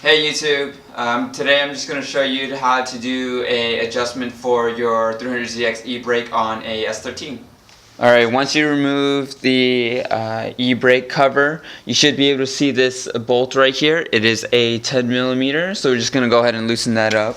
Hey YouTube, today I'm just going to show you how to do a adjustment for your 300ZX e-brake on a S13. Alright, once you remove the e-brake cover, you should be able to see this bolt right here. It is a 10mm, so we're just going to go ahead and loosen that up.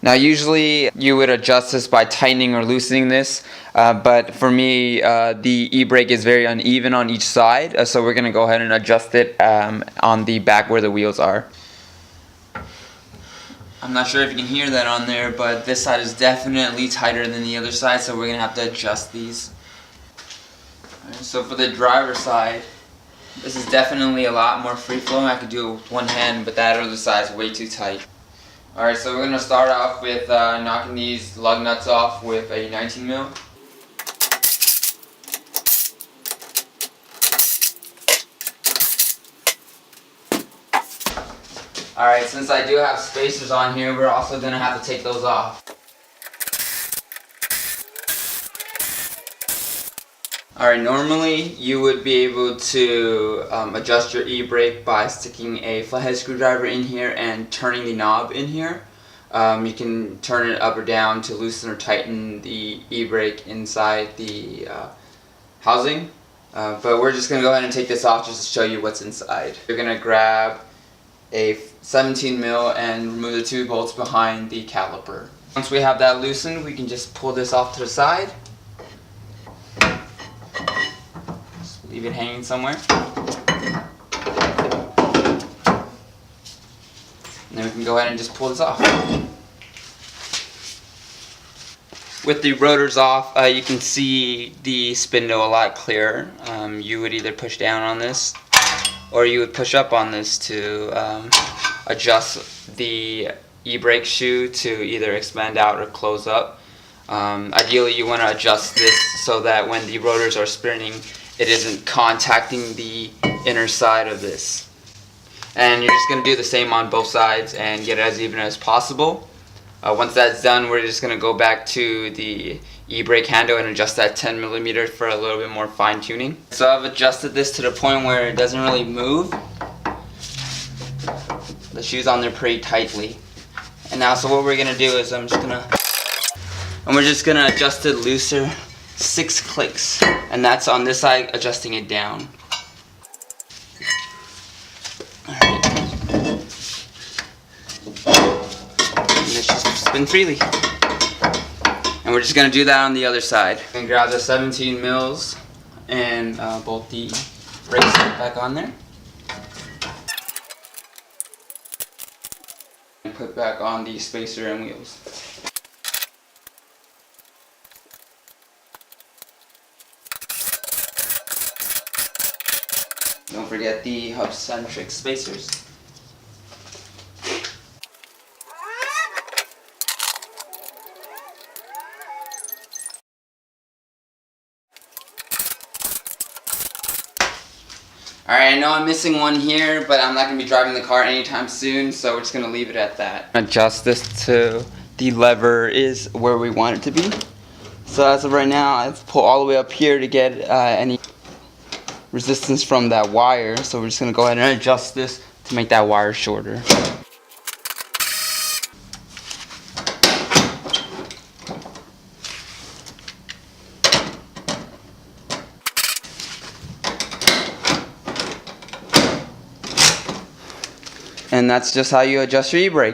Now usually you would adjust this by tightening or loosening this, but for me the e-brake is very uneven on each side, so we're going to go ahead and adjust it on the back where the wheels are. I'm not sure if you can hear that on there, but this side is definitely tighter than the other side, so we're going to have to adjust these. Right, so for the driver's side, this is definitely a lot more free-flowing. I could do it with one hand, but that other side is way too tight. Alright, so we're going to start off with knocking these lug nuts off with a 19mm. Alright, since I do have spacers on here, we're also going to have to take those off. Alright, normally you would be able to adjust your e-brake by sticking a flathead screwdriver in here and turning the knob in here. You can turn it up or down to loosen or tighten the e-brake inside the housing. But we're just going to go ahead and take this off just to show you what's inside. You're going to grab a 17mm and remove the two bolts behind the caliper. Once we have that loosened, we can just pull this off to the side. Leave it hanging somewhere. And then we can go ahead and just pull this off. With the rotors off, you can see the spindle a lot clearer. You would either push down on this or you would push up on this to adjust the e-brake shoe to either expand out or close up. Ideally you want to adjust this so that when the rotors are spinning, it isn't contacting the inner side of this. And you're just going to do the same on both sides and get it as even as possible. Once that's done, we're just going to go back to the e-brake handle and adjust that 10mm for a little bit more fine tuning. So I've adjusted this to the point where it doesn't really move. The shoe's on there pretty tightly. And now, so what we're going to do is we're just going to adjust it looser. 6 clicks, and that's on this side, adjusting it down. Alright. And let's just spin freely. And we're just going to do that on the other side. And grab the 17mm and bolt the brakes back on there. And put back on the spacer and wheels. Don't forget the hub-centric spacers. Alright, I know I'm missing one here, but I'm not going to be driving the car anytime soon, so we're just going to leave it at that. Adjust this to the lever is where we want it to be. So as of right now, I have to pull all the way up here to get any resistance from that wire, so we're just going to go ahead and adjust this to make that wire shorter. And that's just how you adjust your e-brake.